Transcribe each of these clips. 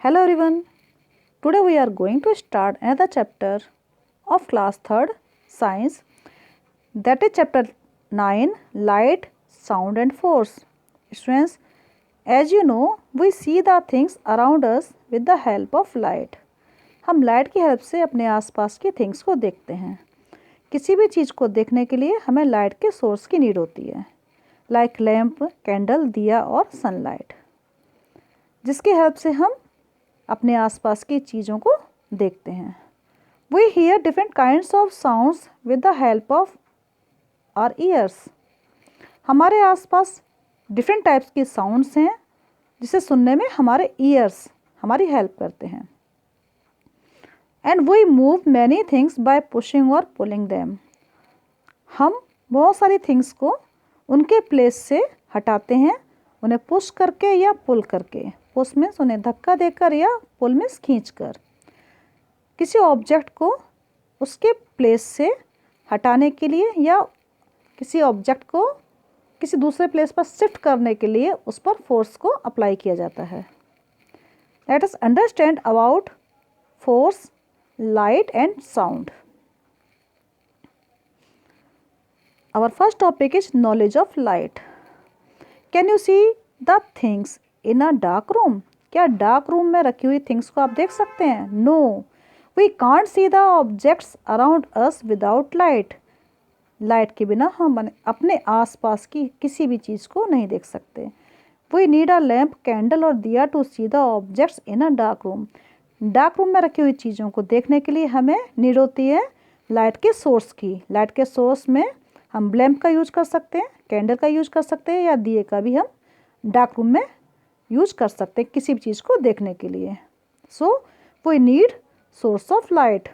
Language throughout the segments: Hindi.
Hello everyone. Today we are going to start another chapter of class 3rd science, that is chapter 9, light, sound and force. Students, as you know, we see the things around us with the help of light. हम लाइट की हेल्प से अपने आसपास की थिंग्स को देखते हैं. किसी भी चीज़ को देखने के लिए हमें लाइट के सोर्स की नीड होती है, लाइक लैंप, कैंडल, दिया और सनलाइट, जिसकी हेल्प से हम अपने आसपास की चीज़ों को देखते हैं. We hear different kinds of sounds with the help of our ears. हमारे आसपास डिफरेंट टाइप्स की साउंड्स हैं जिसे सुनने में हमारे ईयर्स हमारी हेल्प करते हैं. And we move many things by pushing or pulling them. हम बहुत सारी थिंग्स को उनके प्लेस से हटाते हैं, उन्हें पुश करके या पुल करके. पुश मीन्स उन्हें धक्का देकर या पुल मीन्स खींच कर. किसी ऑब्जेक्ट को उसके प्लेस से हटाने के लिए या किसी ऑब्जेक्ट को किसी दूसरे प्लेस पर शिफ्ट करने के लिए उस पर फोर्स को अप्लाई किया जाता है. Let us understand about force, light and sound. Our first topic is knowledge of light. Can you see the things in a dark room? क्या डार्क रूम में रखी हुई थिंग्स को आप देख सकते हैं? No, we can't see the objects around us without light. Light के बिना हम अपने आसपास की किसी भी चीज़ को नहीं देख सकते. We need a lamp, candle और दिया to see the objects in a dark room. Dark room में रखी हुई चीज़ों को देखने के लिए हमें नीड होती है लाइट के सोर्स की. लाइट के सोर्स में हम लैंप का यूज कर सकते हैं, कैंडल का यूज कर सकते हैं या दिए का भी हम डार्क रूम में यूज कर सकते हैं किसी भी चीज़ को देखने के लिए. So we need source of light.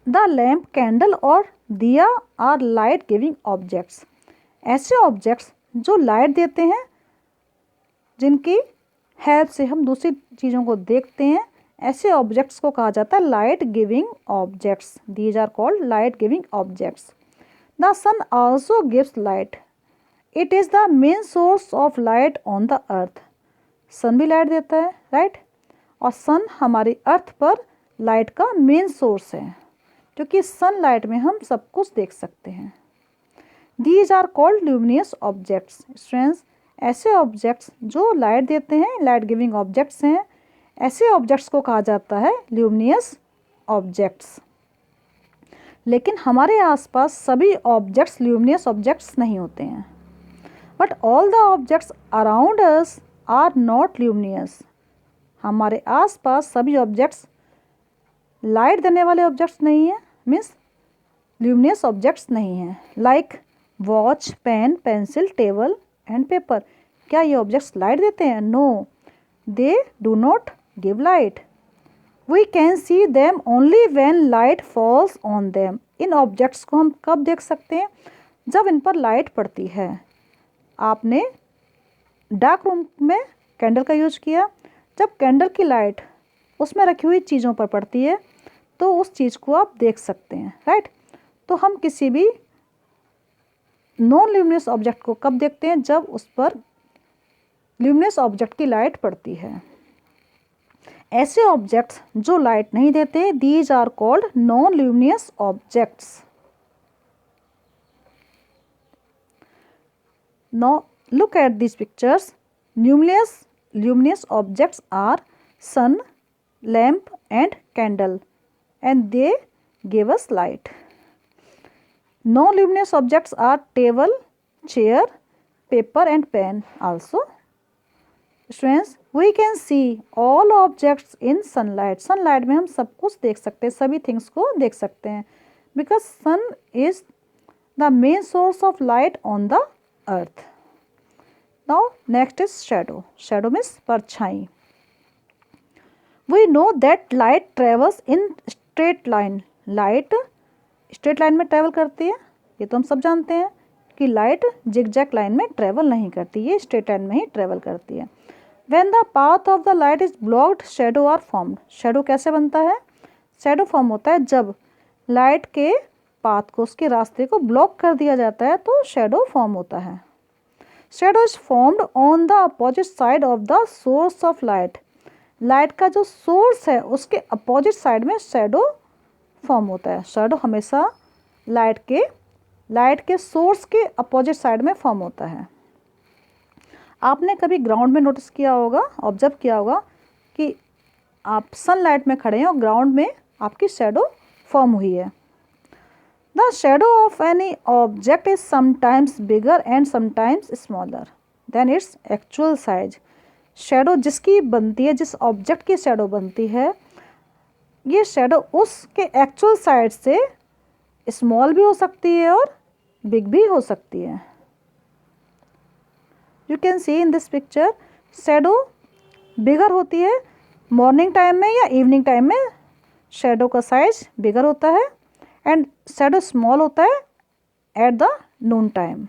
The lamp, candle और diya are light giving objects. ऐसे ऑब्जेक्ट्स जो लाइट देते हैं, जिनकी हेल्प से हम दूसरी चीज़ों को देखते हैं, ऐसे ऑब्जेक्ट्स को कहा जाता है light giving objects. These are called light giving objects. The sun also gives light. It is the main source of light on the earth. Sun भी लाइट देता है, राइट? और सन हमारी अर्थ पर लाइट का मेन सोर्स है, क्योंकि सन लाइट में हम सब कुछ देख सकते हैं. These are called luminous objects. Students, ऐसे ऑब्जेक्ट्स जो लाइट देते हैं, लाइट गिविंग ऑब्जेक्ट्स हैं, ऐसे ऑब्जेक्ट्स को कहा जाता है ल्यूमिनियस ऑब्जेक्ट्स. लेकिन हमारे आसपास सभी ऑब्जेक्ट्स ल्यूमिनियस ऑब्जेक्ट्स नहीं होते हैं. But all the objects around us are not luminous. हमारे आसपास सभी ऑब्जेक्ट्स लाइट देने वाले ऑब्जेक्ट्स नहीं हैं, मीन्स ल्यूमिनियस ऑब्जेक्ट्स नहीं हैं. Like watch, pen, pencil, table and paper. क्या ये ऑब्जेक्ट्स लाइट देते हैं? No, they do not give light. We can see them only when light falls on them. इन ऑब्जेक्ट्स को हम कब देख सकते हैं? जब इन पर लाइट पड़ती है. आपने डार्क रूम में कैंडल का यूज किया. जब कैंडल की लाइट उसमें रखी हुई चीज़ों पर पड़ती है तो उस चीज़ को आप देख सकते हैं, राइट? तो हम किसी भी नॉन ल्यूमिनस ऑब्जेक्ट को कब देखते हैं? जब उस पर ल्यूमिनस ऑब्जेक्ट की लाइट पड़ती है. ऐसे ऑब्जेक्ट्स जो लाइट नहीं देते, these are called non luminous objects. Now look at this pictures. Luminous objects are sun, lamp and candle, and they give us light. Non-luminous objects are table, chair, paper and pen also. Students, we can see all objects in sunlight. Sunlight में हम सब कुछ देख सकते हैं, सभी things को देख सकते हैं, because sun is the main source of light on the earth. Now next is shadow. Shadow means परछाई. We know that light travels in straight line. Light straight line में ट्रैवल करती है, ये तो हम सब जानते हैं कि लाइट जिगजैग लाइन में ट्रैवल नहीं करती, ये स्ट्रेट लाइन में ही ट्रैवल करती है. When the path of the light is blocked, shadow are formed. Shadow कैसे बनता है? शैडो फॉर्म होता है जब लाइट के पाथ को, उसके रास्ते को ब्लॉक कर दिया जाता है, तो शैडो फॉर्म होता है. Shadow is formed on the opposite side of the source of light. Light का जो सोर्स है उसके अपोजिट साइड में शेडो फॉर्म होता है। शेडो हमेशा लाइट के सोर्स के अपोजिट साइड में फॉर्म होता है। आपने कभी ग्राउंड में नोटिस किया होगा, ऑब्जर्व किया होगा कि आप सनलाइट में खड़े हैं और ग्राउंड में आपकी शेडो फॉर्म हुई है। The shadow of any object is sometimes bigger and sometimes smaller than its actual size. Shadow जिसकी बनती है, जिस ऑब्जेक्ट की शेडो बनती है, ये शेडो उसके एक्चुअल साइज से स्मॉल भी हो सकती है और बिग भी हो सकती है। You can see in this picture, shadow bigger होती है मॉर्निंग टाइम में या इवनिंग टाइम में, शेडो का साइज बिगर होता है, एंड शेडो स्मॉल होता है एट द नून टाइम।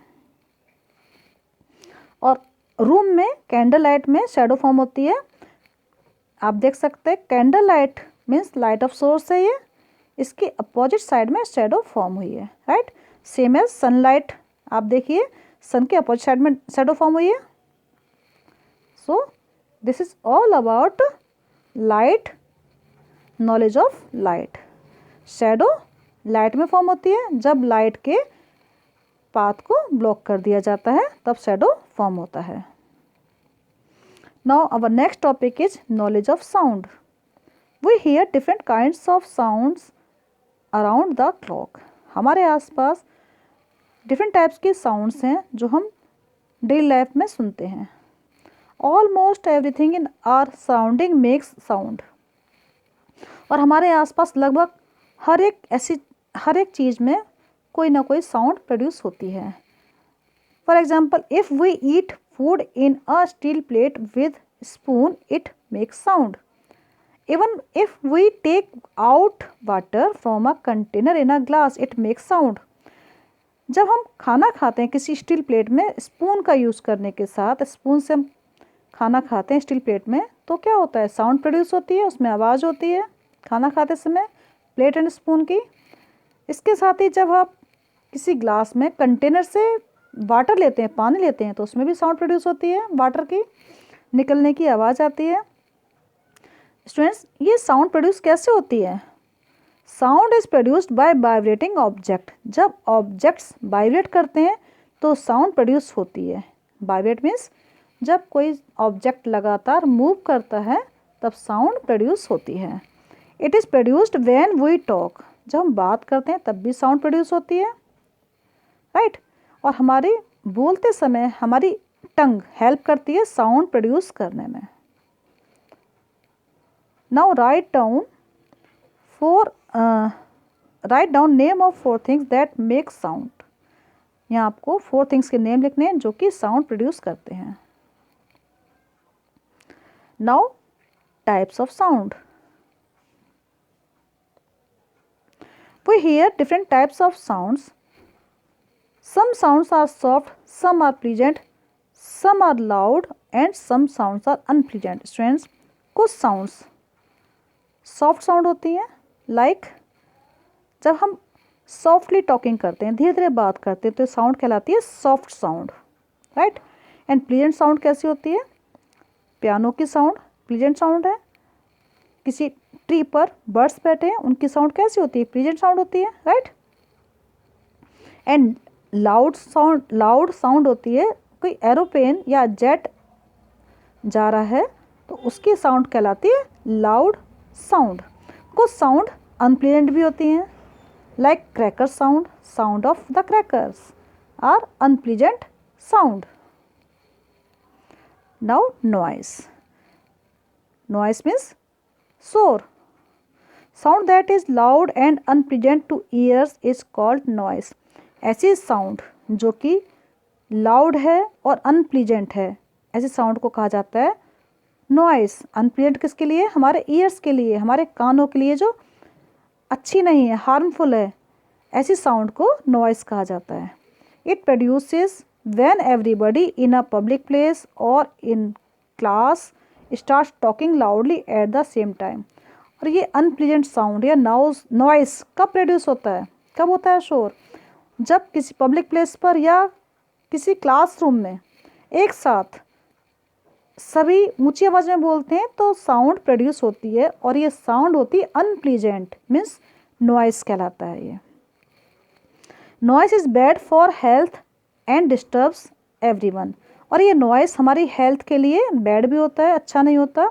और रूम में कैंडल लाइट में शेडो फॉर्म होती है। आप देख सकते हैं candle light means light of source है, ये इसके अपोजिट साइड में शेडो फॉर्म हुई है, राइट। सेम एज सनलाइट, आप देखिए सन के अपोजिट साइड में शेडो फॉर्म हुई है। So this is all about light, knowledge of light. Shadow light में फॉर्म होती है, जब लाइट के पाथ को ब्लॉक कर दिया जाता है तब शेडो फॉर्म होता है। Now our next topic is knowledge of sound. We hear different kinds of sounds around the clock. हमारे आसपास डिफरेंट टाइप्स के साउंड्स हैं जो हम डेली लाइफ में सुनते हैं। Almost everything in our surrounding makes sound. और हमारे आसपास लगभग हर एक चीज़ में कोई ना कोई साउंड प्रोड्यूस होती है। For example, if we eat food in a steel plate with spoon it makes sound. Even if we take out water from a container in a glass it makes sound. जब हम खाना खाते हैं किसी स्टील प्लेट में स्पून का यूज़ करने के साथ, स्पून से हम खाना खाते हैं स्टील प्लेट में, तो क्या होता है, साउंड प्रोड्यूस होती है, उसमें आवाज़ होती है खाना खाते समय, प्लेट एंड स्पून की। इसके साथ ही जब आप किसी ग्लास में कंटेनर से वाटर लेते हैं, पानी लेते हैं, तो उसमें भी साउंड प्रोड्यूस होती है, वाटर की निकलने की आवाज़ आती है। स्टूडेंट्स, ये साउंड प्रोड्यूस कैसे होती है? Sound is produced by vibrating object. जब ऑब्जेक्ट्स वाइब्रेट करते हैं तो साउंड प्रोड्यूस होती है। वाइब्रेट मीन्स जब कोई ऑब्जेक्ट लगातार मूव करता है तब साउंड प्रोड्यूस होती है। It is produced when we talk. जब हम बात करते हैं तब भी साउंड प्रोड्यूस होती है, राइट। और हमारे बोलते समय हमारी टंग हेल्प करती है साउंड प्रोड्यूस करने में। Now write down name of 4 things that make sound. यहाँ आपको 4 थिंग्स के नेम लिखने हैं जो कि साउंड प्रोड्यूस करते हैं। Now types of sound. We hear different types of sounds. Some sounds are soft, some are pleasant, some are loud, and some sounds are unpleasant. Students, कुछ sounds soft sound होती हैं, like जब हम softly talking करते हैं, धीरे धीरे बात करते हैं, तो साउंड कहलाती है soft sound, right? And pleasant sound कैसी होती है? पियानो की साउंड pleasant sound है। किसी ट्री पर बर्ड्स बैठे हैं, उनकी साउंड कैसी होती है? प्लीजेंट साउंड होती है, राइट। एंड लाउड साउंड होती है, कोई एरोप्लेन या जेट जा रहा है तो उसकी साउंड कहलाती है लाउड साउंड। कुछ साउंड अनप्लीजेंट भी होती हैं, like cracker sound of the crackers are unpleasant sound. Now noise means शोर। Sound that is loud and unpleasant to ears is called noise. ऐसी साउंड जो कि लाउड है और अनप्लीजेंट है, ऐसी साउंड को कहा जाता है नॉइस। अनप्लीजेंट किसके लिए? हमारे ईयर्स के लिए, हमारे कानों के लिए, जो अच्छी नहीं है, हार्मफुल है, ऐसी साउंड को नॉइस कहा जाता है। It produces when everybody in a public place और in class start talking loudly at the same time. और ये अनप्लीजेंट साउंड या नॉइस कब प्रोड्यूस होता है, कब होता है शोर? जब किसी पब्लिक प्लेस पर या किसी क्लासरूम में एक साथ सभी ऊंची आवाज़ में बोलते हैं तो साउंड प्रोड्यूस होती है, और ये साउंड होती है अनप्लीजेंट, मीन्स नॉइस कहलाता है ये। Noise is bad for health and disturbs everyone, और ये नॉइस हमारी हेल्थ के लिए बैड भी होता है, अच्छा नहीं होता,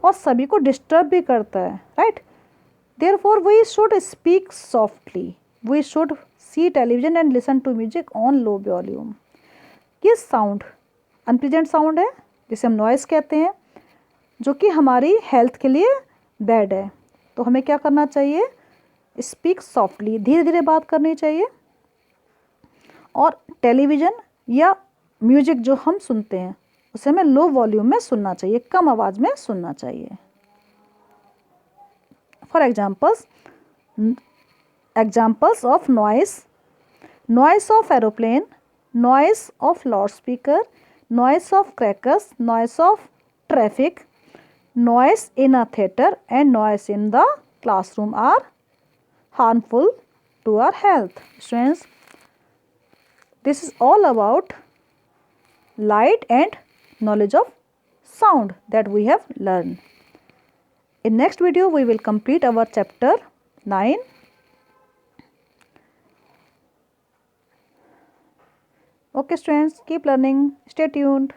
और सभी को डिस्टर्ब भी करता है, right. Therefore we should speak softly, we should see television and listen to music on low volume. ये साउंड अनप्लीजेंट साउंड है जिसे हम नॉइस कहते हैं, जो कि हमारी हेल्थ के लिए बैड है। तो हमें क्या करना चाहिए? स्पीक सॉफ्टली, धीरे धीरे बात करनी चाहिए, और टेलीविज़न या म्यूजिक जो हम सुनते हैं उसे हमें लो वॉल्यूम में सुनना चाहिए, कम आवाज़ में सुनना चाहिए। For examples of noise: noise of aeroplane, noise of loud speaker, noise of crackers, noise of traffic, noise in a theater and noise in the classroom are harmful to our health. Students, this is all about light and knowledge of sound that we have learned. In next video we will complete our chapter 9. Okay students, keep learning, stay tuned.